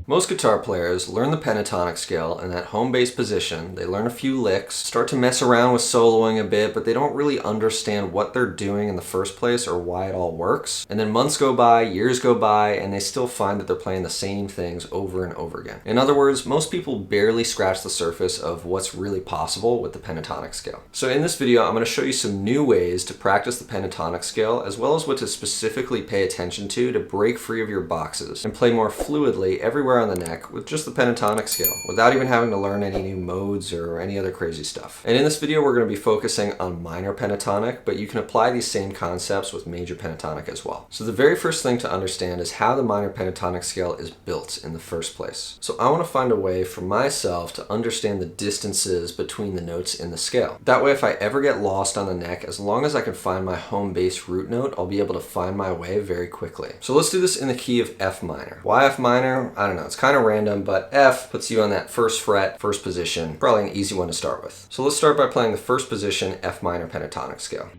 Most guitar players learn the pentatonic scale in that home bass position. They learn a few licks, start to mess around with soloing a bit, but they don't really understand what they're doing in the first place or why it all works. And then months go by, years go by, and they still find that they're playing the same things over and over again. In other words, most people barely scratch the surface of what's really possible with the pentatonic scale. So in this video, I'm going to show you some new ways to practice the pentatonic scale, as well as what to specifically pay attention to break free of your boxes and play more fluidly everywhere on the neck with just the pentatonic scale, without even having to learn any new modes or any other crazy stuff. And in this video, we're going to be focusing on minor pentatonic, but you can apply these same concepts with major pentatonic as well. So the very first thing to understand is how the minor pentatonic scale is built in the first place. So I want to find a way for myself to understand the distances between the notes in the scale. That way, if I ever get lost on the neck, as long as I can find my home bass root note, I'll be able to find my way very quickly. So let's do this in the key of F minor. Why F minor? I don't know. It's kind of random, but F puts you on that first fret, first position. Probably an easy one to start with. So let's start by playing the first position F minor pentatonic scale.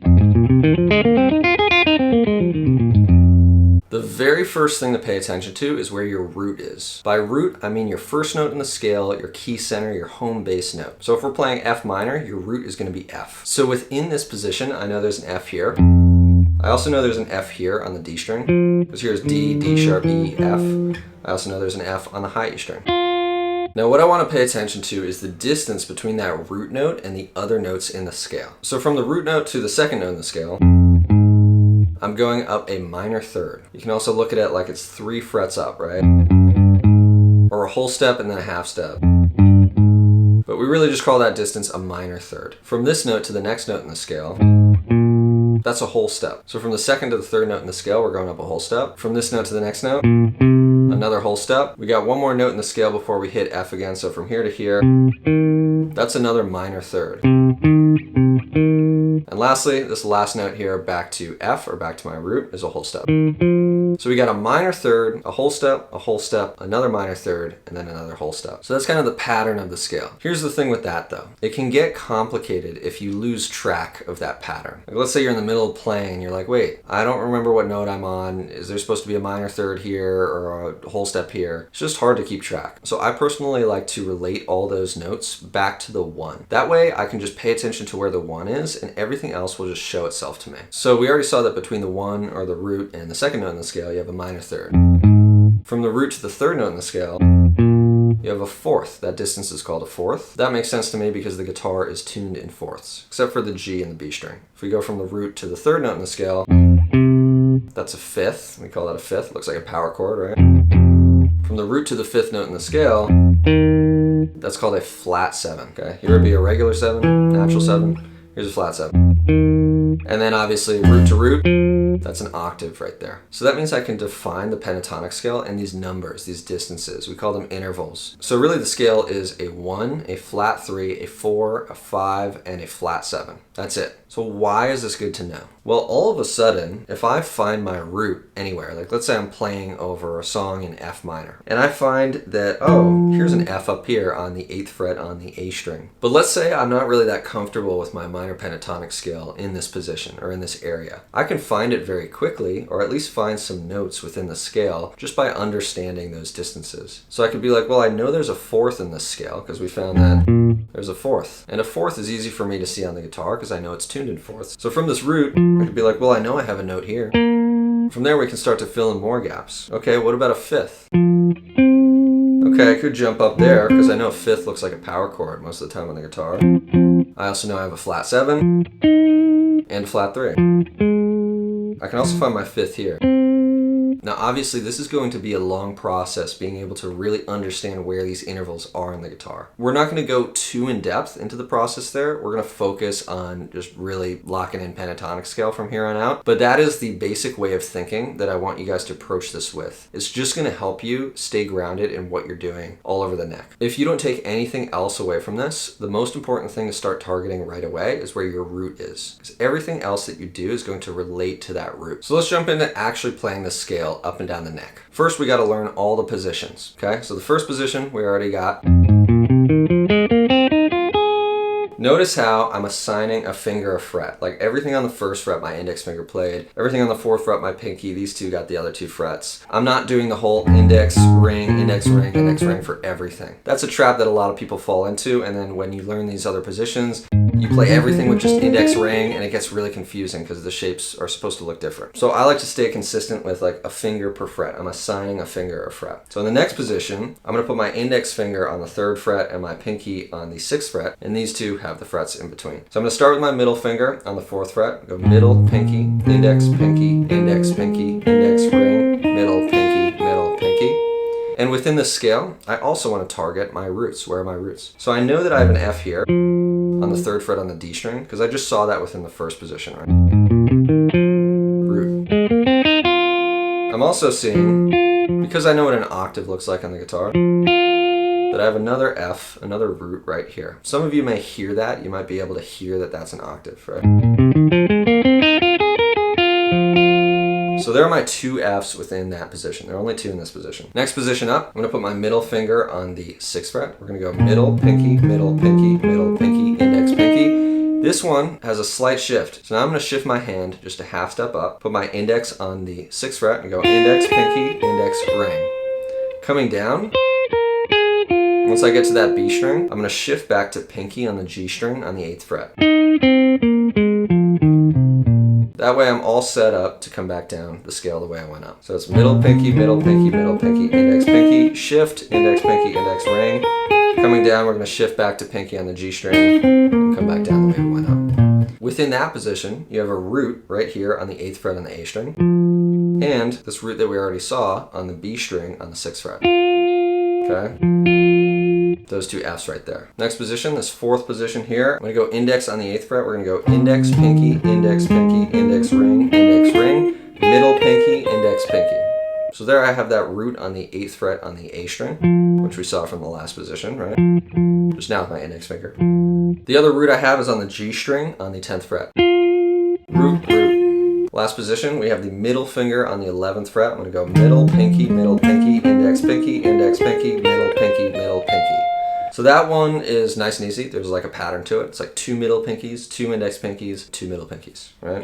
The very first thing to pay attention to is where your root is. By root, I mean your first note in the scale, your key center, your home bass note. So if we're playing F minor, your root is going to be F. So within this position, I know there's an F here. I also know there's an F here on the D string, because here's D, D sharp, E, F. I also know there's an F on the high E string. Now what I want to pay attention to is the distance between that root note and the other notes in the scale. So from the root note to the second note in the scale, I'm going up a minor third. You can also look at it like it's 3 frets up, right? Or a whole step and then a half step. But we really just call that distance a minor third. From this note to the next note in the scale, that's a whole step. So from the second to the third note in the scale, we're going up a whole step. From this note to the next note, another whole step. We got one more note in the scale before we hit F again. So from here to here, that's another minor third. And lastly, this last note here back to F, or back to my root, is a whole step. So we got a minor third, a whole step, another minor third, and then another whole step. So that's kind of the pattern of the scale. Here's the thing with that though. It can get complicated if you lose track of that pattern. Like, let's say you're in the middle of playing and you're like, wait, I don't remember what note I'm on. Is there supposed to be a minor third here or a whole step here? It's just hard to keep track. So I personally like to relate all those notes back to the one. That way I can just pay attention to where the one is and everything else will just show itself to me. So we already saw that between the one, or the root, and the second note in the scale, you have a minor third. From the root to the third note in the scale, you have a fourth. That distance is called a fourth. That makes sense to me because the guitar is tuned in fourths, except for the G and the B string. If we go from the root to the third note in the scale, that's a fifth. We call that a fifth. Looks like a power chord, right? From the root to the fifth note in the scale, that's called a flat 7. Okay, here would be a regular 7, natural 7. Here's a flat 7. And then obviously root to root, that's an octave right there. So that means I can define the pentatonic scale in these numbers, these distances. We call them intervals. So really the scale is a 1, a flat 3, a 4, a 5, and a flat 7. That's it. So why is this good to know? Well, all of a sudden, if I find my root anywhere, like let's say I'm playing over a song in F minor, and I find that, oh, here's an F up here on the 8th fret on the A string. But let's say I'm not really that comfortable with my minor pentatonic scale in this position or in this area. I can find it very quickly, or at least find some notes within the scale just by understanding those distances. So I could be like, well, I know there's a fourth in this scale because we found that there's a fourth. And a fourth is easy for me to see on the guitar because I know it's tuned in fourths. So from this root, I could be like, well, I know I have a note here. From there, we can start to fill in more gaps. Okay, what about a fifth? Okay, I could jump up there because I know a fifth looks like a power chord most of the time on the guitar. I also know I have a flat 7 and a flat 3. I can also find my fifth here. Now obviously this is going to be a long process being able to really understand where these intervals are in the guitar. We're not going to go too in depth into the process there. We're going to focus on just really locking in pentatonic scale from here on out. But that is the basic way of thinking that I want you guys to approach this with. It's just going to help you stay grounded in what you're doing all over the neck. If you don't take anything else away from this, the most important thing to start targeting right away is where your root is. Because everything else that you do is going to relate to that root. So let's jump into actually playing this scale up and down the neck. First, we got to learn all the positions. Okay, so the first position we already got. Notice how I'm assigning a finger a fret. Like everything on the first fret, my index finger played. Everything on the fourth fret, my pinky. These two got the other two frets. I'm not doing the whole index ring for everything. That's a trap that a lot of people fall into, and then when you learn these other positions, you play everything with just index ring, and it gets really confusing because the shapes are supposed to look different. So I like to stay consistent with like a finger per fret. I'm assigning a finger a fret. So in the next position, I'm going to put my index finger on the third fret and my pinky on the sixth fret, and these two have the frets in between. So I'm going to start with my middle finger on the fourth fret, go middle, pinky, index, pinky, index, pinky, index, ring, middle, pinky, middle, pinky. And within this scale, I also want to target my roots. Where are my roots? So I know that I have an F here on the third fret on the D string, because I just saw that within the first position, right? Root. I'm also seeing, because I know what an octave looks like on the guitar, that I have another F, another root right here. Some of you may hear that. You might be able to hear that that's an octave, right? So there are my two Fs within that position. There are only two in this position. Next position up, I'm going to put my middle finger on the sixth fret. We're going to go middle, pinky, middle, pinky, middle, pinky, index, pinky. This one has a slight shift. So now I'm going to shift my hand just a half step up, put my index on the sixth fret and go index, pinky, index, ring. Coming down, once I get to that B string, I'm going to shift back to pinky on the G string on the eighth fret. That way I'm all set up to come back down the scale the way I went up. So it's middle, pinky, middle, pinky, middle, pinky, index, pinky, shift, index, pinky, index, ring. Coming down, we're going to shift back to pinky on the G string and come back down the way we went up. Within that position, you have a root right here on the eighth fret on the A string, and this root that we already saw on the B string on the sixth fret. Okay? Those two Fs right there. Next position, this fourth position here, I'm going to go index on the eighth fret. We're going to go index, pinky, index, pinky, index, ring, middle, pinky, index, pinky. So there I have that root on the eighth fret on the A string, which we saw from the last position, right? Just now with my index finger. The other root I have is on the G string on the 10th fret. Root, root. Last position, we have the middle finger on the 11th fret. I'm going to go middle, pinky, index, pinky, middle, pinky, middle, pinky. So that one is nice and easy. There's like a pattern to it. It's like two middle pinkies, two index pinkies, two middle pinkies, right?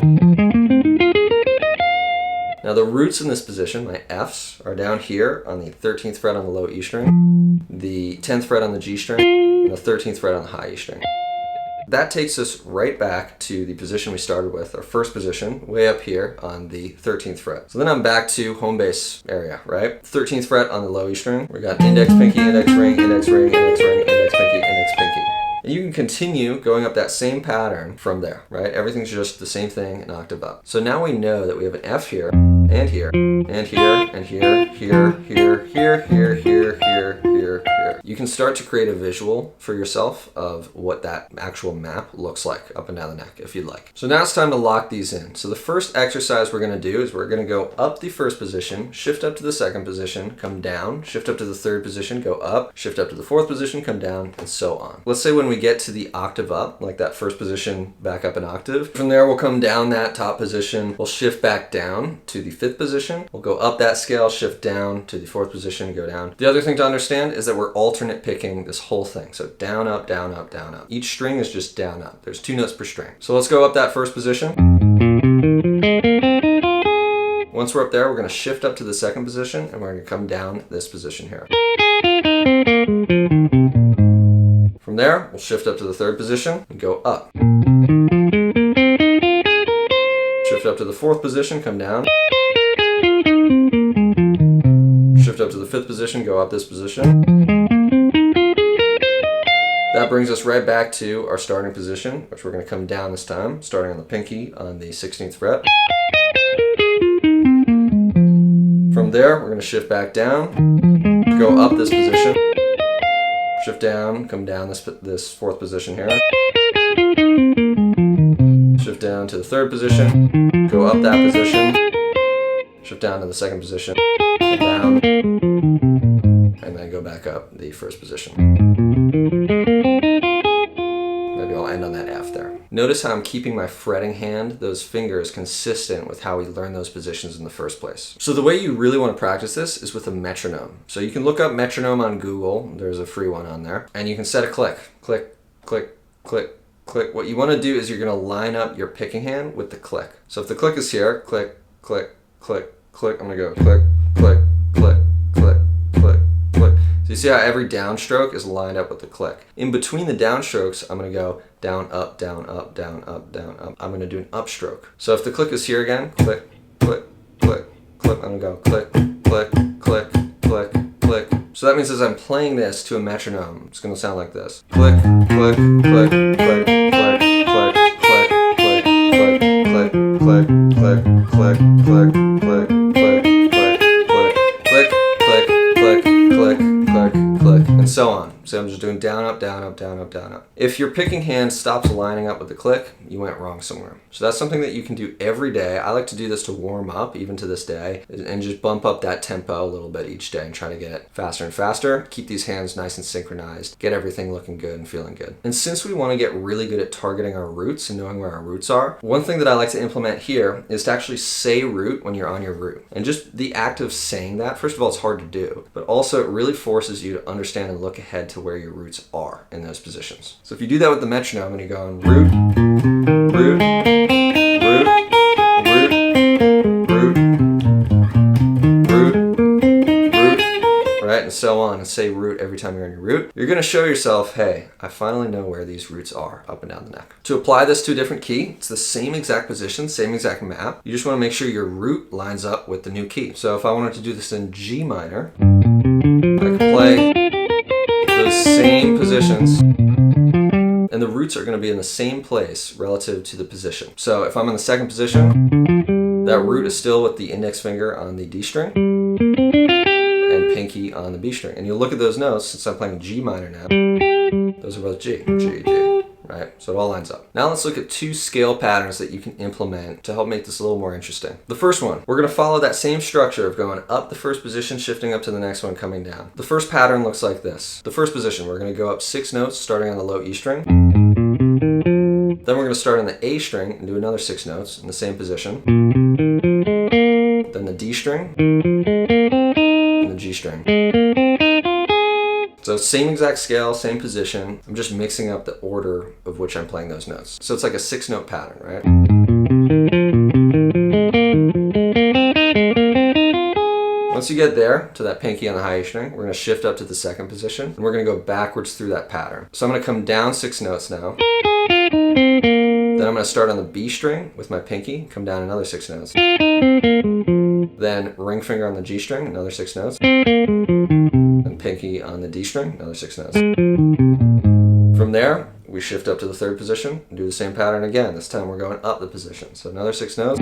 Now the roots in this position, my Fs, are down here on the 13th fret on the low E string, the 10th fret on the G string, and the 13th fret on the high E string. That takes us right back to the position we started with, our first position, way up here on the 13th fret. So then I'm back to home base area, right? 13th fret on the low E string. We got index, pinky, index, ring, index, ring, index, ring, index, pinky, index, pinky. And you can continue going up that same pattern from there, right? Everything's just the same thing, an octave up. So now we know that we have an F here, and here, and here, and here, here, here, here, here, here, here, here. You can start to create a visual for yourself of what that actual map looks like up and down the neck, if you'd like. So now it's time to lock these in. So the first exercise we're going to do is we're going to go up the first position, shift up to the second position, come down, shift up to the third position, go up, shift up to the fourth position, come down, and so on. Let's say when we get to the octave up, like that first position back up an octave, from there we'll come down that top position, we'll shift back down to the fifth position, we'll go up that scale, shift down to the fourth position, go down. The other thing to understand is that we're alternate picking this whole thing. So down, up, down, up, down, up. Each string is just down, up. There's 2 notes per string. So let's go up that first position. Once we're up there, we're going to shift up to the second position, and we're going to come down this position here. From there, we'll shift up to the third position and go up. Shift up to the fourth position, come down. Shift up to the fifth position, go up this position. That brings us right back to our starting position, which we're going to come down this time, starting on the pinky on the 16th fret. From there, we're going to shift back down, go up this position, shift down, come down this fourth position here. Shift down to the third position, go up that position, shift down to the second position, come down, and then go back up the first position. Maybe I'll end on that F there. Notice how I'm keeping my fretting hand, those fingers, consistent with how we learned those positions in the first place. So the way you really want to practice this is with a metronome. So you can look up metronome on Google, there's a free one on there, and you can set a click, click, click, click, click. What you want to do is you're going to line up your picking hand with the click. So if the click is here, click, click, click, click, I'm going to go click, click, click, click, click, click. So you see how every downstroke is lined up with the click. In between the downstrokes, I'm going to go down, up, down, up, down, up, down, up. I'm going to do an upstroke. So if the click is here again, click, click, click, click, I'm going to go click, click, click, click, click. So that means as I'm playing this to a metronome, it's going to sound like this. Click, click, click, click, click, click, click, click, click, click, click, click, click, click, click, click, click, click, click, click, and so on. So I'm just doing down, up, down, up, down, up, down, up. If your picking hand stops lining up with the click, you went wrong somewhere. So that's something that you can do every day. I like to do this to warm up, even to this day, and just bump up that tempo a little bit each day and try to get it faster and faster. Keep these hands nice and synchronized, get everything looking good and feeling good. And since we want to get really good at targeting our roots and knowing where our roots are, one thing that I like to implement here is to actually say root when you're on your root. And just the act of saying that, first of all, it's hard to do, but also it really forces you to understand and look ahead to where your roots are in those positions. So if you do that with the metronome and you're going root, root, root, root, root, root, root, right, and so on, and say root every time you're on your root, you're going to show yourself, hey, I finally know where these roots are up and down the neck. To apply this to a different key, it's the same exact position, same exact map. You just want to make sure your root lines up with the new key. So if I wanted to do this in G minor, I could play those same positions, and the roots are going to be in the same place relative to the position. So if I'm in the second position, that root is still with the index finger on the D string and pinky on the B string. And you look at those notes, since I'm playing G minor now, those are both G, G, G, right? So it all lines up. Now let's look at two scale patterns that you can implement to help make this a little more interesting. The first one, we're going to follow that same structure of going up the first position, shifting up to the next one, coming down. The first pattern looks like this. The first position, we're going to go up 6 notes starting on the low E string. Then we're going to start on the A string and do another 6 notes in the same position. Then the D string and the G string. So same exact scale, same position. I'm just mixing up the order of which I'm playing those notes. So it's like a 6-note pattern, right? Once you get there to that pinky on the high E string, we're going to shift up to the second position, and we're going to go backwards through that pattern. So I'm going to come down 6 notes now. Then I'm going to start on the B string with my pinky, come down another 6 notes. Then ring finger on the G string, another 6 notes. And pinky on the D string, another 6 notes. From there, we shift up to the third position and do the same pattern again. This time we're going up the position. So another 6 notes.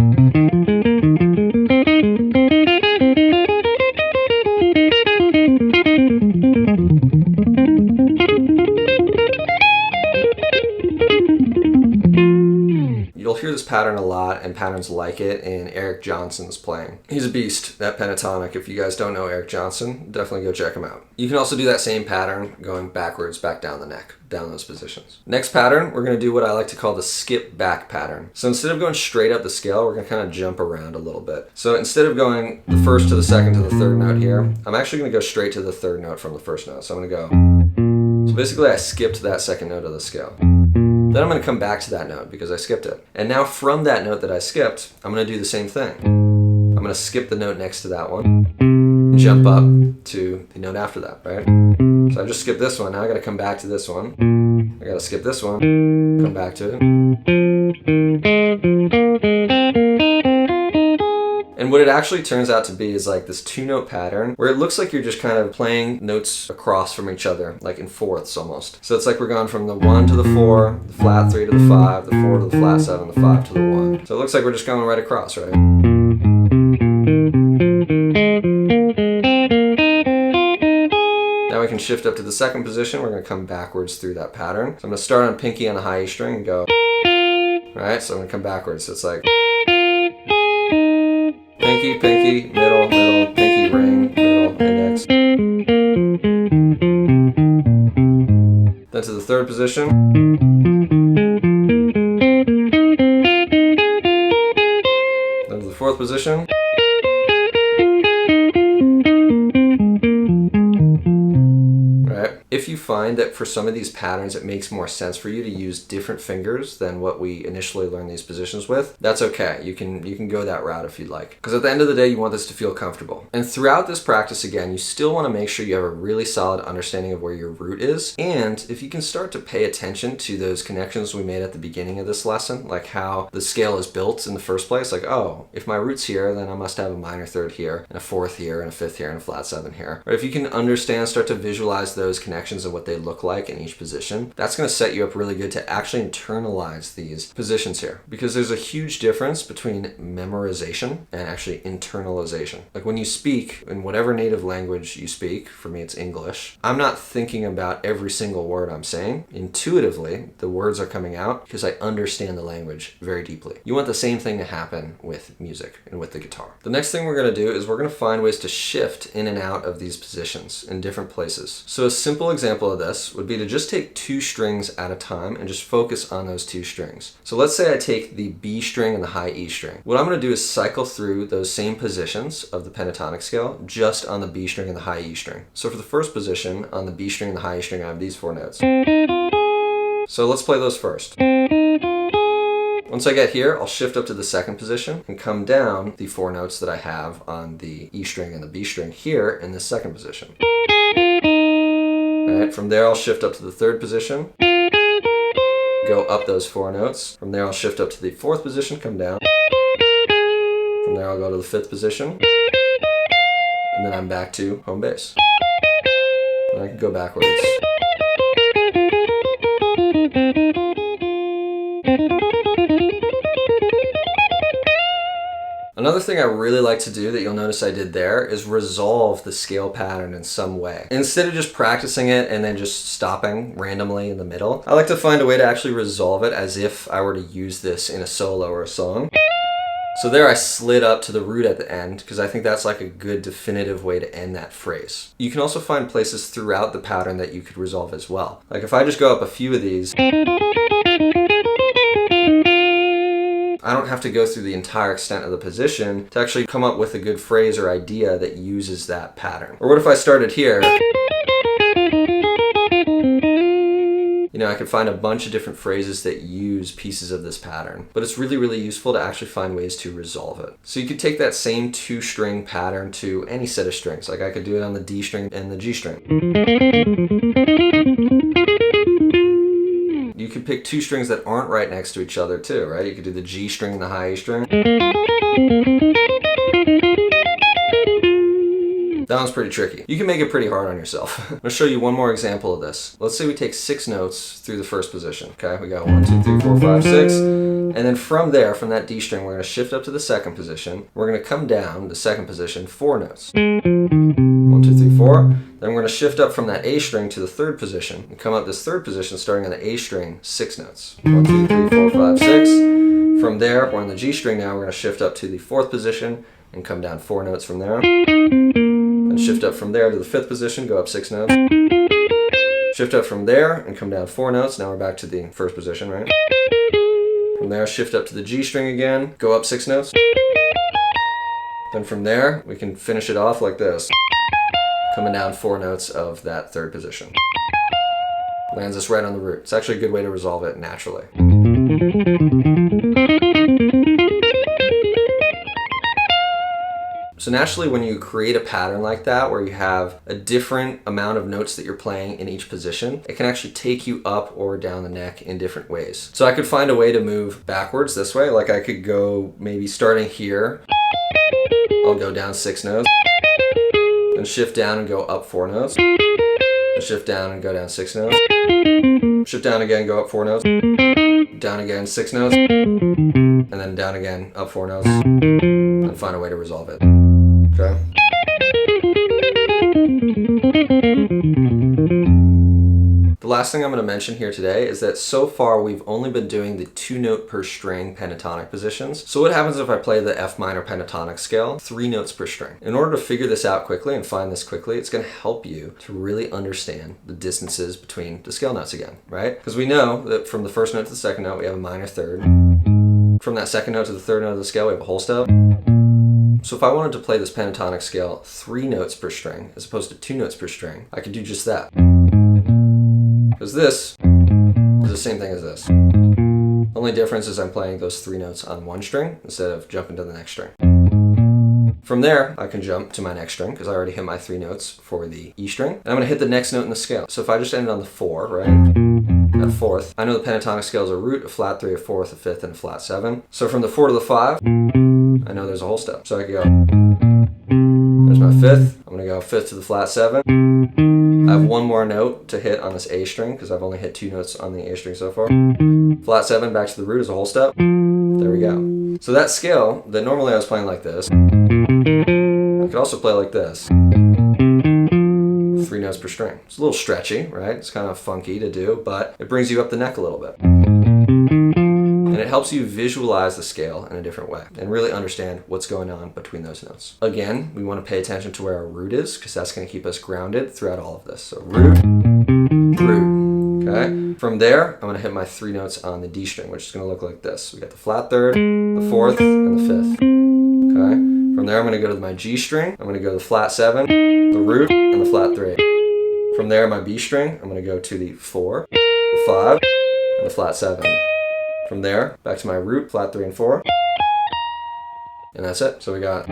You'll hear this pattern a lot and patterns like it in Eric Johnson's playing. He's a beast at Pentatonic. If you guys don't know Eric Johnson, definitely go check him out. You can also do that same pattern going backwards back down the neck, down those positions. Next pattern, we're going to do what I like to call the skip back pattern. So instead of going straight up the scale, we're going to kind of jump around a little bit. So instead of going the first to the second to the third note here, I'm actually going to go straight to the third note from the first note. So I'm going to go. So basically I skipped that second note of the scale. Then I'm going to come back to that note because I skipped it. And now from that note that I skipped, I'm going to do the same thing. I'm going to skip the note next to that one and jump up to the note after that, right? So I just skipped this one. Now I got to come back to this one. I got to skip this one, come back to it. And what it actually turns out to be is like this 2-note pattern where it looks like you're just kind of playing notes across from each other, like in fourths almost. So it's like we're going from the 1 to the 4, the flat 3 to the 5, the 4 to the flat 7, the 5 to the 1. So it looks like we're just going right across, right? Now we can shift up to the second position. We're going to come backwards through that pattern. So I'm going to start on pinky on the high E string and go, right? So I'm going to come backwards. So it's like pinky, pinky, middle, middle, pinky, ring, middle, index. Then to the third position. Then to the fourth position. Right? If you find that for some of these patterns it makes more sense for you to use different fingers than what we initially learned these positions with, that's okay. You can go that route if you'd like. Because at the end of the day, you want this to feel comfortable. And throughout this practice, again, you still want to make sure you have a really solid understanding of where your root is. And if you can start to pay attention to those connections we made at the beginning of this lesson, like how the scale is built in the first place, like, oh, if my root's here, then I must have a minor third here, and a fourth here, and a fifth here, and a flat seven here. Or if you can understand, start to visualize those connections and what they look like in each position, that's going to set you up really good to actually internalize these positions here. Because there's a huge difference between memorization and actually internalization. Like when you speak in whatever native language you speak, for me it's English, I'm not thinking about every single word I'm saying. Intuitively, the words are coming out because I understand the language very deeply. You want the same thing to happen with music and with the guitar. The next thing we're going to do is we're going to find ways to shift in and out of these positions in different places. So a simple example of this would be to just take 2 strings at a time and just focus on those 2 strings. So let's say I take the B string and the high E string. What I'm going to do is cycle through those same positions of the pentatonic scale just on the B string and the high E string. So for the first position on the B string and the high E string, I have these 4 notes. So let's play those first. Once I get here, I'll shift up to the second position and come down the 4 notes that I have on the E string and the B string here in the second position. All right, from there I'll shift up to the third position, go up those 4 notes. From there I'll shift up to the fourth position, come down. From there I'll go to the fifth position, and then I'm back to home base. And I can go backwards. Another thing I really like to do that you'll notice I did there is resolve the scale pattern in some way. Instead of just practicing it and then just stopping randomly in the middle, I like to find a way to actually resolve it as if I were to use this in a solo or a song. So there I slid up to the root at the end because I think that's like a good definitive way to end that phrase. You can also find places throughout the pattern that you could resolve as well. Like if I just go up a few of these, I don't have to go through the entire extent of the position to actually come up with a good phrase or idea that uses that pattern. Or what if I started here? You know, I could find a bunch of different phrases that use pieces of this pattern, but it's really, really useful to actually find ways to resolve it. So you could take that same 2-string pattern to any set of strings. Like I could do it on the D string and the G string. You could pick 2 strings that aren't right next to each other too, right? You could do the G string and the high E string. That one's pretty tricky. You can make it pretty hard on yourself. I'm gonna show you one more example of this. Let's say we take 6 notes through the first position. Okay, we got 1, 2, 3, 4, 5, 6. And then from there, from that D string, we're gonna shift up to the second position. We're gonna come down the second position 4 notes. 1, 2, 3, 4. Then we're gonna shift up from that A string to the third position and come up this third position starting on the A string 6 notes. 1, 2, 3, 4, 5, 6. From there, we're on the G string now. We're gonna shift up to the fourth position and come down 4 notes from there. And shift up from there to the fifth position, go up 6 notes. Shift up from there and come down 4 notes. Now we're back to the first position, right? From there, shift up to the G string again, go up 6 notes. Then from there, we can finish it off like this, coming down 4 notes of that third position. Lands us right on the root. It's actually a good way to resolve it naturally. So naturally, when you create a pattern like that, where you have a different amount of notes that you're playing in each position, it can actually take you up or down the neck in different ways. So I could find a way to move backwards this way. Like I could go maybe starting here, I'll go down 6 notes, then shift down and go up 4 notes, then shift down and go down 6 notes, shift down again, go up 4 notes, down again 6 notes, and then down again, up 4 notes, and find a way to resolve it. Okay. The last thing I'm going to mention here today is that so far we've only been doing the 2-note per string pentatonic positions. So what happens if I play the F minor pentatonic scale, 3 notes per string? In order to figure this out quickly and find this quickly, it's going to help you to really understand the distances between the scale notes again, right? Because we know that from the first note to the second note, we have a minor third. From that second note to the third note of the scale, we have a whole step. So if I wanted to play this pentatonic scale 3 notes per string, as opposed to 2 notes per string, I could do just that. because this is the same thing as this. Only difference is I'm playing those 3 notes on one string instead of jumping to the next string. From there, I can jump to my next string because I already hit my 3 notes for the E string. And I'm going to hit the next note in the scale. So if I just ended on the 4, right, at fourth, I know the pentatonic scale is a root, a flat 3, a fourth, a fifth, and a flat 7. So from the 4 to the 5, I know there's a whole step. So I could go, there's my 5th. I'm going to go 5th to the flat 7. I have one more note to hit on this A string because I've only hit 2 notes on the A string so far. Flat 7 back to the root is a whole step. There we go. So that scale that normally I was playing like this, I could also play like this. 3 notes per string. It's a little stretchy, right? It's kind of funky to do, but it brings you up the neck a little bit. And it helps you visualize the scale in a different way and really understand what's going on between those notes. Again, we want to pay attention to where our root is because that's going to keep us grounded throughout all of this. So root, root, okay? From there, I'm going to hit my 3 notes on the D string, which is going to look like this. We got the flat 3rd, the 4th, and the 5th, okay? From there, I'm going to go to my G string. I'm going to go to the flat 7, the root, and the flat 3. From there, my B string, I'm going to go to the 4, the 5, and the flat 7. From there, back to my root, flat 3 and 4. And that's it. So we got...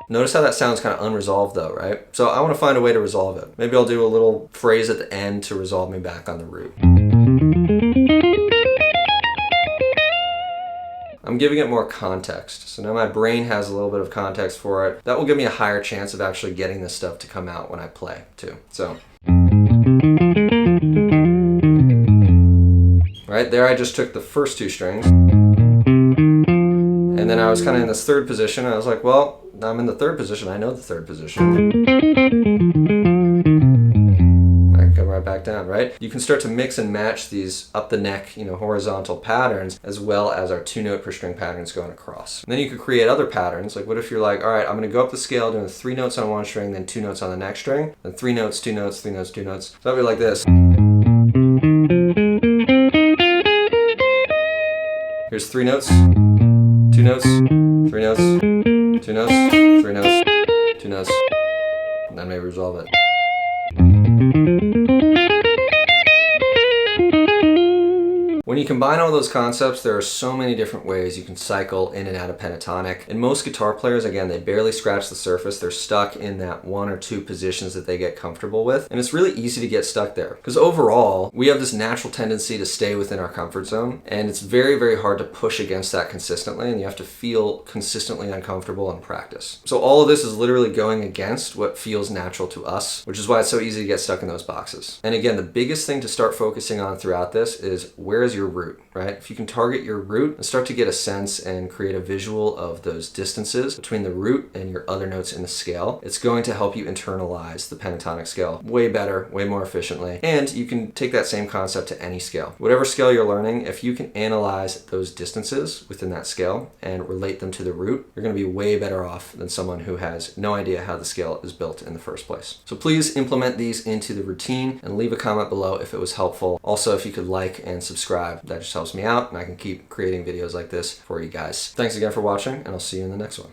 Notice how that sounds kind of unresolved though, right? So I want to find a way to resolve it. Maybe I'll do a little phrase at the end to resolve me back on the root. I'm giving it more context. So now my brain has a little bit of context for it. That will give me a higher chance of actually getting this stuff to come out when I play too. So, right there I just took the first 2 strings. And then I was kind of in this 3rd position. I was like, well, I'm in the 3rd position. I know the 3rd position. I can come right back down, right? You can start to mix and match these up the neck, horizontal patterns, as well as our 2 note per string patterns going across. And then you could create other patterns. Like what if you're like, all right, I'm going to go up the scale doing 3 notes on one string, then 2 notes on the next string, then 3 notes, 2 notes, 3 notes, 2 notes. So that'd be like this. Here's 3 notes, 2 notes, 3 notes, 2 notes, 3 notes, 2 notes, and then maybe resolve it. When you combine all those concepts, there are so many different ways you can cycle in and out of pentatonic. And most guitar players, again, they barely scratch the surface. They're stuck in that 1 or 2 positions that they get comfortable with. And it's really easy to get stuck there. Because overall, we have this natural tendency to stay within our comfort zone. And it's very, very hard to push against that consistently. And you have to feel consistently uncomfortable in practice. So all of this is literally going against what feels natural to us, which is why it's so easy to get stuck in those boxes. And again, the biggest thing to start focusing on throughout this is where is your root, right? If you can target your root and start to get a sense and create a visual of those distances between the root and your other notes in the scale, it's going to help you internalize the pentatonic scale way better, way more efficiently. And you can take that same concept to any scale. Whatever scale you're learning, if you can analyze those distances within that scale and relate them to the root, you're going to be way better off than someone who has no idea how the scale is built in the first place. So please implement these into the routine and leave a comment below if it was helpful. Also, if you could like and subscribe, that just helps me out and I can keep creating videos like this for you guys. Thanks again for watching and I'll see you in the next one.